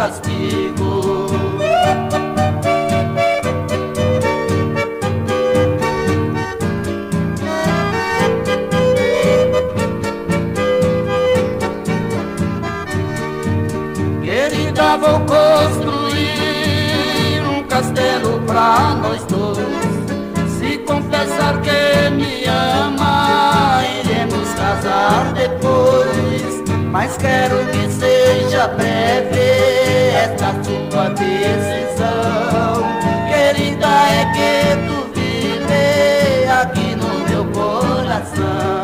castigo. Querida, vou construir um castelo pra nós dois. Se confessar que me ama, iremos casar depois. Mas quero que seja breve esta sua decisão. Querida, é que tu vive aqui no meu coração.